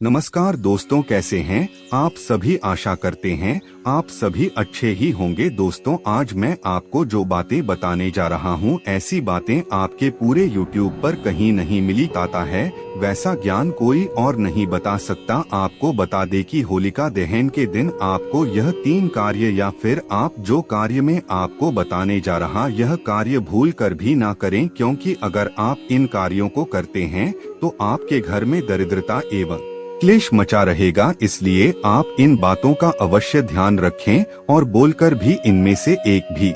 नमस्कार दोस्तों, कैसे हैं आप सभी। आशा करते हैं आप सभी अच्छे ही होंगे। दोस्तों, आज मैं आपको जो बातें बताने जा रहा हूं, ऐसी बातें आपके पूरे YouTube पर कहीं नहीं मिली जाता है। वैसा ज्ञान कोई और नहीं बता सकता। आपको बता दे कि होलिका दहन के दिन आपको यह 3 कार्य या फिर आप जो कार्य में आपको बताने जा रहा यह कार्य भूल कर भी ना करें, क्योंकि अगर आप इन कार्यों को करते हैं तो आपके घर में दरिद्रता एवं क्लेश मचा रहेगा। इसलिए आप इन बातों का अवश्य ध्यान रखें और बोलकर भी इनमें से एक भी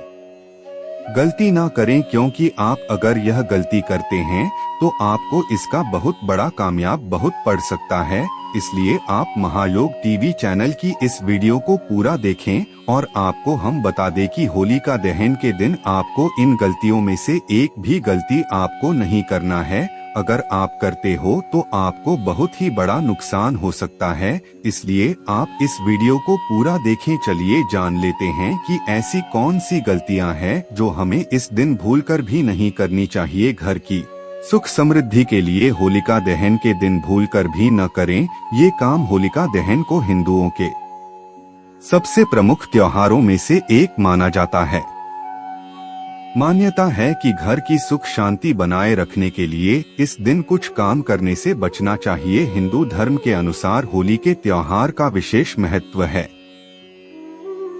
गलती ना करें, क्योंकि आप अगर यह गलती करते हैं तो आपको इसका बहुत बड़ा कामयाब बहुत पड़ सकता है। इसलिए आप महायोग टीवी चैनल की इस वीडियो को पूरा देखें और आपको हम बता दें कि होलिका दहन के दिन आपको इन गलतियों में से एक भी गलती आपको नहीं करना है। अगर आप करते हो तो आपको बहुत ही बड़ा नुकसान हो सकता है। इसलिए आप इस वीडियो को पूरा देखें। चलिए जान लेते हैं कि ऐसी कौन सी गलतियां हैं जो हमें इस दिन भूलकर भी नहीं करनी चाहिए। घर की सुख समृद्धि के लिए होलिका दहन के दिन भूलकर भी न करें। ये काम होलिका दहन को हिंदुओं के सबसे प्रमुख त्योहारों में से एक माना जाता है। मान्यता है कि घर की सुख शांति बनाए रखने के लिए इस दिन कुछ काम करने से बचना चाहिए। हिंदू धर्म के अनुसार होली के त्योहार का विशेष महत्व है।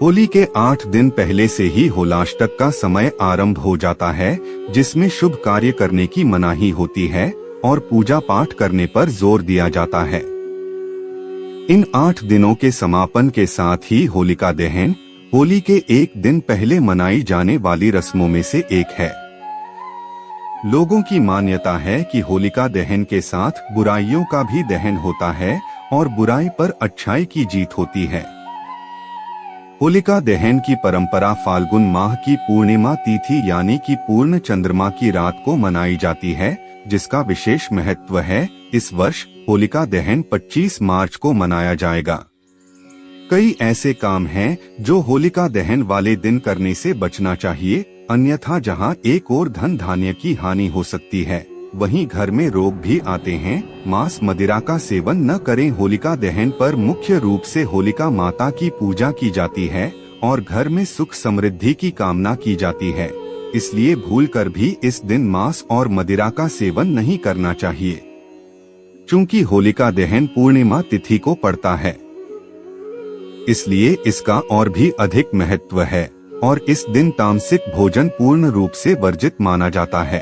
होली के 8 दिन पहले से ही होलाष्टक का समय आरंभ हो जाता है, जिसमें शुभ कार्य करने की मनाही होती है और पूजा पाठ करने पर जोर दिया जाता है। इन 8 दिनों के समापन के साथ ही होलिका दहन होली के एक दिन पहले मनाई जाने वाली रस्मों में से एक है। लोगों की मान्यता है कि होलिका दहन के साथ बुराइयों का भी दहन होता है और बुराई पर अच्छाई की जीत होती है। होलिका दहन की परंपरा फाल्गुन माह की पूर्णिमा तिथि यानी कि पूर्ण चंद्रमा की रात को मनाई जाती है, जिसका विशेष महत्व है। इस वर्ष होलिका दहन 25 मार्च को मनाया जाएगा। कई ऐसे काम हैं जो होलिका दहन वाले दिन करने से बचना चाहिए, अन्यथा जहां एक और धन धान्य की हानि हो सकती है, वहीं घर में रोग भी आते हैं। मांस मदिरा का सेवन न करें। होलिका दहन पर मुख्य रूप से होलिका माता की पूजा की जाती है और घर में सुख समृद्धि की कामना की जाती है। इसलिए भूलकर भी इस दिन मांस और मदिरा का सेवन नहीं करना चाहिए, चूँकि होलिका दहन पूर्णिमा तिथि को पड़ता है। इसलिए इसका और भी अधिक महत्व है और इस दिन तामसिक भोजन पूर्ण रूप से वर्जित माना जाता है।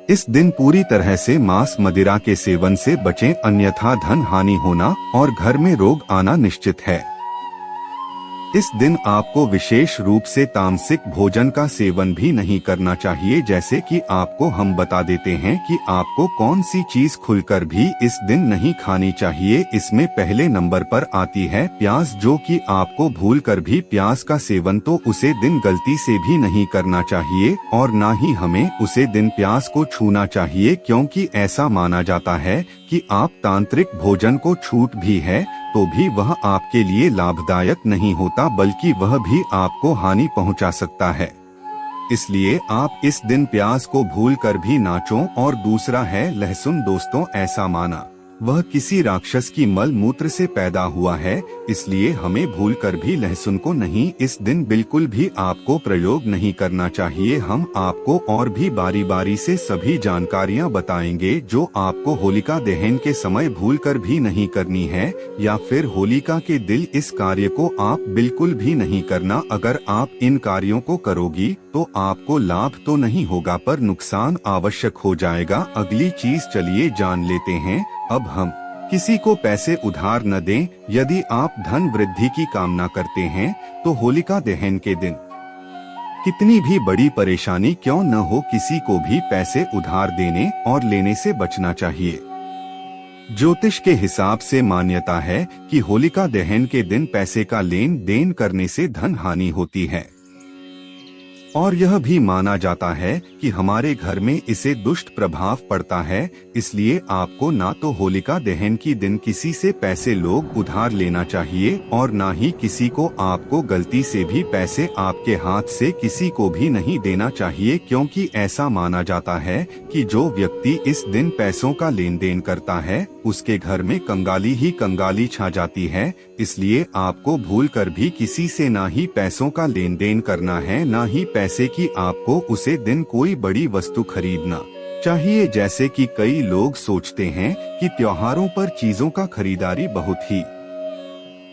इस दिन पूरी तरह से मांस मदिरा के सेवन से बचें, अन्यथा धन हानि होना और घर में रोग आना निश्चित है। इस दिन आपको विशेष रूप से तामसिक भोजन का सेवन भी नहीं करना चाहिए। जैसे कि आपको हम बता देते हैं कि आपको कौन सी चीज खुलकर भी इस दिन नहीं खानी चाहिए। इसमें पहले नंबर पर आती है प्याज, जो कि आपको भूलकर भी प्याज का सेवन तो उसे दिन गलती से भी नहीं करना चाहिए और ना ही हमें उसे दिन प्याज को छूना चाहिए, क्योंकि ऐसा माना जाता है कि आप तांत्रिक भोजन को छूट भी है तो भी वह आपके लिए लाभदायक नहीं होता, बल्कि वह भी आपको हानि पहुंचा सकता है। इसलिए आप इस दिन प्याज को भूलकर भी ना चों। और दूसरा है लहसुन। दोस्तों, ऐसा माना वह किसी राक्षस की मल मूत्र से पैदा हुआ है, इसलिए हमें भूलकर भी लहसुन को नहीं इस दिन बिल्कुल भी आपको प्रयोग नहीं करना चाहिए। हम आपको और भी बारी बारी से सभी जानकारियां बताएंगे जो आपको होलिका दहन के समय भूलकर भी नहीं करनी है, या फिर होलिका के दिन इस कार्य को आप बिल्कुल भी नहीं करना। अगर आप इन कार्यों को करोगी तो आपको लाभ तो नहीं होगा पर नुकसान आवश्यक हो जाएगा। अगली चीज चलिए जान लेते हैं। अब हम किसी को पैसे उधार न दें। यदि आप धन वृद्धि की कामना करते हैं तो होलिका दहन के दिन कितनी भी बड़ी परेशानी क्यों न हो, किसी को भी पैसे उधार देने और लेने से बचना चाहिए। ज्योतिष के हिसाब से मान्यता है कि होलिका दहन के दिन पैसे का लेन देन करने से धन हानि होती है। और यह भी माना जाता है कि हमारे घर में इसे दुष्ट प्रभाव पड़ता है। इसलिए आपको ना तो होलिका दहन की दिन किसी से पैसे लोग उधार लेना चाहिए और ना ही किसी को आपको गलती से भी पैसे आपके हाथ से किसी को भी नहीं देना चाहिए, क्योंकि ऐसा माना जाता है कि जो व्यक्ति इस दिन पैसों का लेन देन करता है उसके घर में कंगाली ही कंगाली छा जाती है। इसलिए आपको भूलकर भी किसी से ना ही पैसों का लेन देन करना है, ना ही पैसे की आपको उसे दिन कोई बड़ी वस्तु खरीदना चाहिए। जैसे कि कई लोग सोचते हैं कि त्योहारों पर चीजों का खरीदारी बहुत ही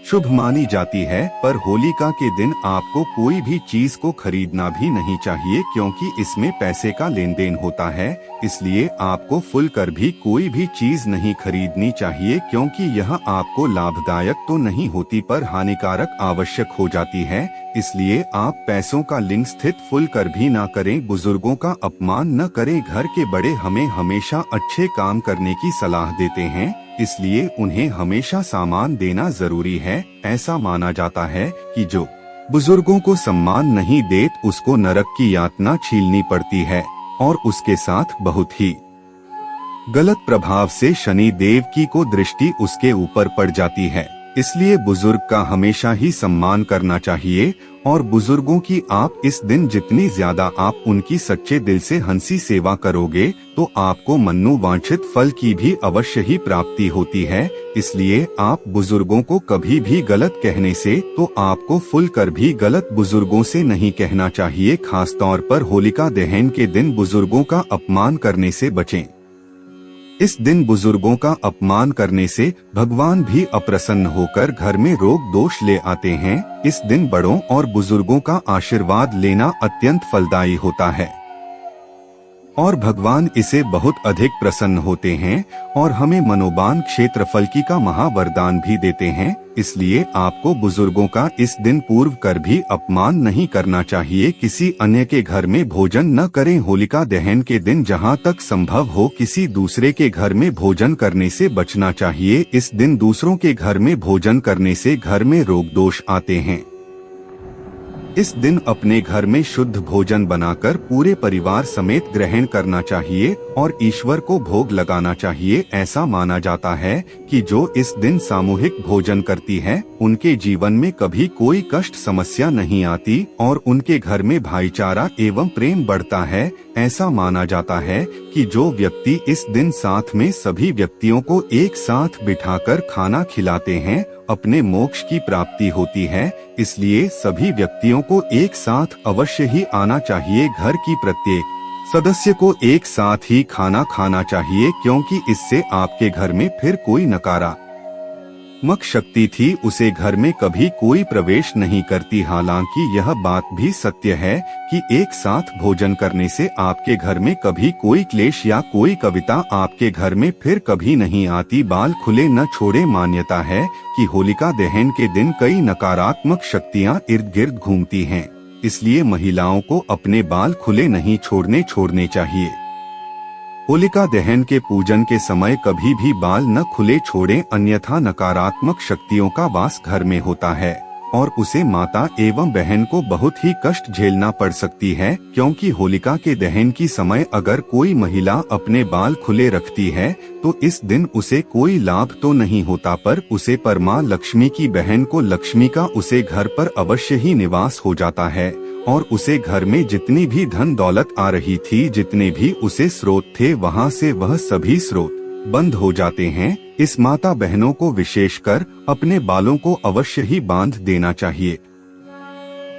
शुभ मानी जाती है, पर होलिका के दिन आपको कोई भी चीज को खरीदना भी नहीं चाहिए, क्योंकि इसमें पैसे का लेन देन होता है। इसलिए आपको फुल कर भी कोई भी चीज नहीं खरीदनी चाहिए, क्योंकि यह आपको लाभदायक तो नहीं होती पर हानिकारक आवश्यक हो जाती है। इसलिए आप पैसों का लिंग स्थित फुल कर भी ना करें, बुजुर्गों का अपमान न करें। घर के बड़े हमें हमेशा अच्छे काम करने की सलाह देते हैं, इसलिए उन्हें हमेशा सामान देना जरूरी है। ऐसा माना जाता है कि जो बुजुर्गों को सम्मान नहीं देत उसको नरक की यातना झेलनी पड़ती है और उसके साथ बहुत ही गलत प्रभाव से शनि देव की को दृष्टि उसके ऊपर पड़ जाती है। इसलिए बुजुर्ग का हमेशा ही सम्मान करना चाहिए और बुजुर्गों की आप इस दिन जितनी ज्यादा आप उनकी सच्चे दिल से हंसी सेवा करोगे तो आपको मनोवांछित फल की भी अवश्य ही प्राप्ति होती है। इसलिए आप बुजुर्गों को कभी भी गलत कहने से तो आपको फुल कर भी गलत बुजुर्गों से नहीं कहना चाहिए। खास तौर पर होलिका दहन के दिन बुजुर्गों का अपमान करने से बचें। इस दिन बुजुर्गों का अपमान करने से भगवान भी अप्रसन्न होकर घर में रोग दोष ले आते हैं। इस दिन बड़ों और बुजुर्गों का आशीर्वाद लेना अत्यंत फलदायी होता है और भगवान इसे बहुत अधिक प्रसन्न होते हैं और हमें मनोबान क्षेत्रफल की का महावरदान भी देते हैं। इसलिए आपको बुजुर्गों का इस दिन पूर्व कर भी अपमान नहीं करना चाहिए। किसी अन्य के घर में भोजन न करें। होलिका दहन के दिन जहां तक संभव हो किसी दूसरे के घर में भोजन करने से बचना चाहिए। इस दिन दूसरों के घर में भोजन करने से घर में रोग दोष आते हैं। इस दिन अपने घर में शुद्ध भोजन बनाकर पूरे परिवार समेत ग्रहण करना चाहिए और ईश्वर को भोग लगाना चाहिए। ऐसा माना जाता है कि जो इस दिन सामूहिक भोजन करती है उनके जीवन में कभी कोई कष्ट समस्या नहीं आती और उनके घर में भाईचारा एवं प्रेम बढ़ता है। ऐसा माना जाता है कि जो व्यक्ति इस दिन साथ में सभी व्यक्तियों को एक साथ बिठाकर खाना खिलाते हैं अपने मोक्ष की प्राप्ति होती है। इसलिए सभी व्यक्तियों को एक साथ अवश्य ही आना चाहिए। घर की प्रत्येक सदस्य को एक साथ ही खाना खाना चाहिए, क्योंकि इससे आपके घर में फिर कोई नकारात्मक शक्ति थी उसे घर में कभी कोई प्रवेश नहीं करती। हालांकि यह बात भी सत्य है कि एक साथ भोजन करने से आपके घर में कभी कोई क्लेश या कोई कविता आपके घर में फिर कभी नहीं आती। बाल खुले न छोड़े। मान्यता है कि होलिका दहन के दिन कई नकारात्मक शक्तियां इर्द गिर्द घूमती हैं, इसलिए महिलाओं को अपने बाल खुले नहीं छोड़ने चाहिए। होलिका दहन के पूजन के समय कभी भी बाल न खुले छोड़ें, अन्यथा नकारात्मक शक्तियों का वास घर में होता है और उसे माता एवं बहन को बहुत ही कष्ट झेलना पड़ सकती है। क्योंकि होलिका के दहन की समय अगर कोई महिला अपने बाल खुले रखती है तो इस दिन उसे कोई लाभ तो नहीं होता, पर उसे पर माँ लक्ष्मी की बहन को लक्ष्मी का उसे घर पर अवश्य ही निवास हो जाता है और उसे घर में जितनी भी धन दौलत आ रही थी, जितने भी उसे स्रोत थे, वहाँ से वह सभी स्रोत बंद हो जाते हैं। इस माता बहनों को विशेषकर अपने बालों को अवश्य ही बांध देना चाहिए,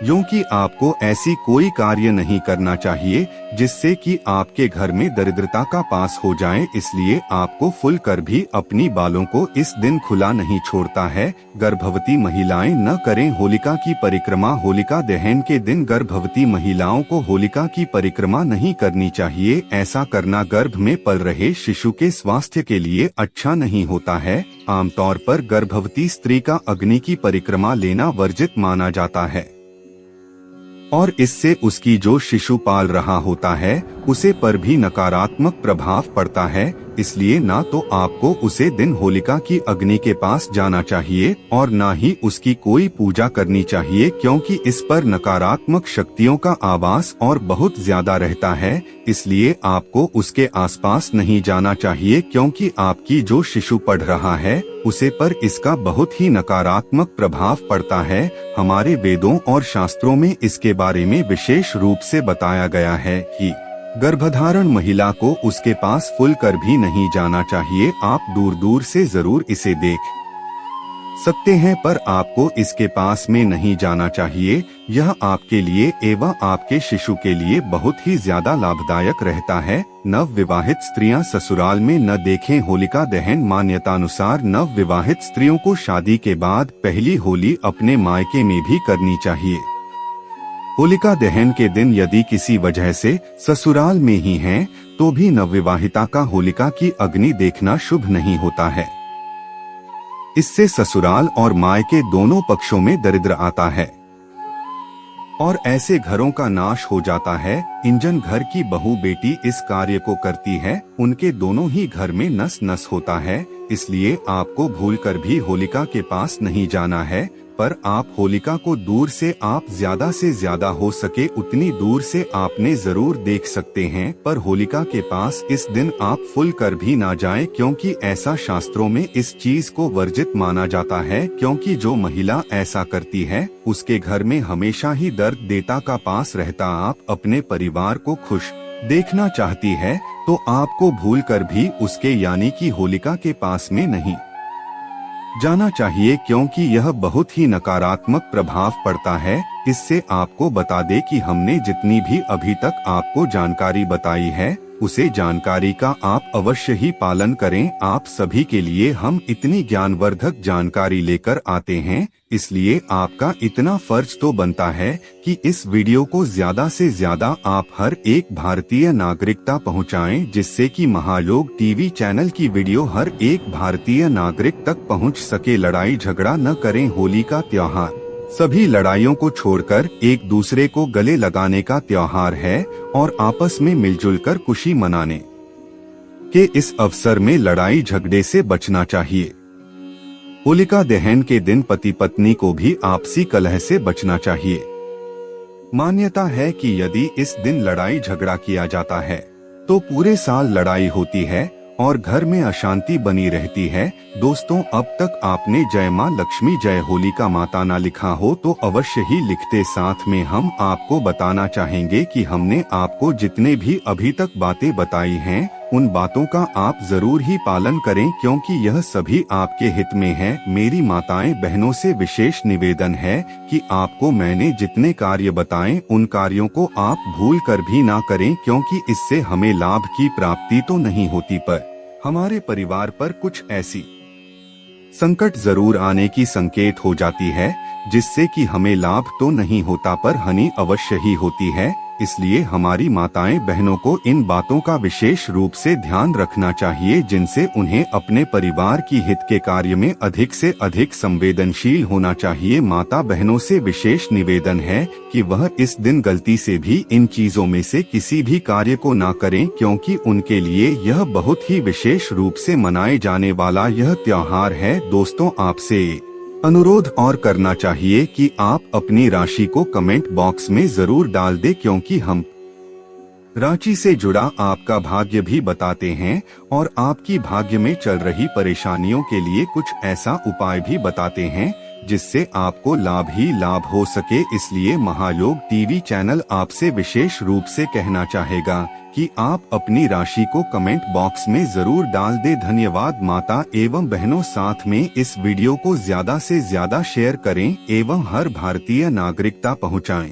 क्योंकि आपको ऐसी कोई कार्य नहीं करना चाहिए जिससे कि आपके घर में दरिद्रता का पास हो जाए। इसलिए आपको फुल कर भी अपनी बालों को इस दिन खुला नहीं छोड़ता है। गर्भवती महिलाएं न करें होलिका की परिक्रमा। होलिका दहन के दिन गर्भवती महिलाओं को होलिका की परिक्रमा नहीं करनी चाहिए। ऐसा करना गर्भ में पल रहे शिशु के स्वास्थ्य के लिए अच्छा नहीं होता है। आमतौर पर गर्भवती स्त्री का अग्नि की परिक्रमा लेना वर्जित माना जाता है और इससे उसकी जो शिशु पाल रहा होता है उसे पर भी नकारात्मक प्रभाव पड़ता है। इसलिए ना तो आपको उसे दिन होलिका की अग्नि के पास जाना चाहिए और ना ही उसकी कोई पूजा करनी चाहिए, क्योंकि इस पर नकारात्मक शक्तियों का आवास और बहुत ज्यादा रहता है। इसलिए आपको उसके आसपास नहीं जाना चाहिए, क्योंकि आपकी जो शिशु पढ़ रहा है उसे पर इसका बहुत ही नकारात्मक प्रभाव पड़ता है। हमारे वेदों और शास्त्रों में इसके बारे में विशेष रूप से बताया गया है कि गर्भधारण महिला को उसके पास फुल कर भी नहीं जाना चाहिए। आप दूर दूर से जरूर इसे देख सकते हैं, पर आपको इसके पास में नहीं जाना चाहिए। यह आपके लिए एवं आपके शिशु के लिए बहुत ही ज्यादा लाभदायक रहता है। नव विवाहित स्त्रियां ससुराल में न देखें होलिका दहन। मान्यतानुसार नव विवाहित स्त्रियों को शादी के बाद पहली होली अपने मायके में भी करनी चाहिए। होलिका दहन के दिन यदि किसी वजह से ससुराल में ही हैं, तो भी नवविवाहिता का होलिका की अग्नि देखना शुभ नहीं होता है। इससे ससुराल और मायके दोनों पक्षों में दरिद्र आता है और ऐसे घरों का नाश हो जाता है। इंजन घर की बहू बेटी इस कार्य को करती है, उनके दोनों ही घर में नस नस होता है। इसलिए आपको भूलकर भी होलिका के पास नहीं जाना है, पर आप होलिका को दूर से आप ज्यादा से ज्यादा हो सके उतनी दूर से आपने जरूर देख सकते हैं, पर होलिका के पास इस दिन आप फुल कर भी ना जाएं, क्योंकि ऐसा शास्त्रों में इस चीज को वर्जित माना जाता है। क्योंकि जो महिला ऐसा करती है उसके घर में हमेशा ही दर्द देता का पास रहता। आप अपने परिवार को खुश देखना चाहती है तो आपको भूल कर भी उसके यानी कि होलिका के पास में नहीं जाना चाहिए, क्योंकि यह बहुत ही नकारात्मक प्रभाव पड़ता है। इससे आपको बता दे कि हमने जितनी भी अभी तक आपको जानकारी बताई है उसे जानकारी का आप अवश्य ही पालन करें। आप सभी के लिए हम इतनी ज्ञानवर्धक जानकारी लेकर आते हैं, इसलिए आपका इतना फर्ज तो बनता है कि इस वीडियो को ज्यादा से ज्यादा आप हर एक भारतीय नागरिकता पहुंचाएं, जिससे कि महायोग टीवी चैनल की वीडियो हर एक भारतीय नागरिक तक पहुंच सके। लड़ाई झगड़ा न करें। होली का त्योहार सभी लड़ाइयों को छोड़कर एक दूसरे को गले लगाने का त्योहार है और आपस में मिलजुल कर खुशी मनाने के इस अवसर में लड़ाई झगड़े से बचना चाहिए। होलिका दहन के दिन पति पत्नी को भी आपसी कलह से बचना चाहिए। मान्यता है कि यदि इस दिन लड़ाई झगड़ा किया जाता है तो पूरे साल लड़ाई होती है और घर में अशांति बनी रहती है। दोस्तों, अब तक आपने जय मां लक्ष्मी जय होलिका माता ना लिखा हो तो अवश्य ही लिखते। साथ में हम आपको बताना चाहेंगे कि हमने आपको जितने भी अभी तक बातें बताई हैं उन बातों का आप जरूर ही पालन करें, क्योंकि यह सभी आपके हित में है। मेरी माताएं बहनों से विशेष निवेदन है कि आपको मैंने जितने कार्य बताएं उन कार्यों को आप भूल कर भी ना करें, क्योंकि इससे हमें लाभ की प्राप्ति तो नहीं होती, पर हमारे परिवार पर कुछ ऐसी संकट जरूर आने की संकेत हो जाती है, जिससे कि हमें लाभ तो नहीं होता पर हानि अवश्य ही होती है। इसलिए हमारी माताएं बहनों को इन बातों का विशेष रूप से ध्यान रखना चाहिए, जिनसे उन्हें अपने परिवार की हित के कार्य में अधिक से अधिक संवेदनशील होना चाहिए। माता बहनों से विशेष निवेदन है कि वह इस दिन गलती से भी इन चीजों में से किसी भी कार्य को ना करें, क्योंकि उनके लिए यह बहुत ही विशेष रूप से मनाए जाने वाला यह त्योहार है। दोस्तों, आपसे अनुरोध और करना चाहिए कि आप अपनी राशि को कमेंट बॉक्स में जरूर डाल दें, क्योंकि हम राशि से जुड़ा आपका भाग्य भी बताते हैं और आपकी भाग्य में चल रही परेशानियों के लिए कुछ ऐसा उपाय भी बताते हैं जिससे आपको लाभ ही लाभ हो सके। इसलिए महायोग टीवी चैनल आपसे विशेष रूप से कहना चाहेगा कि आप अपनी राशि को कमेंट बॉक्स में जरूर डाल दे। धन्यवाद। माता एवं बहनों, साथ में इस वीडियो को ज्यादा से ज्यादा शेयर करें एवं हर भारतीय नागरिकता पहुंचाएं।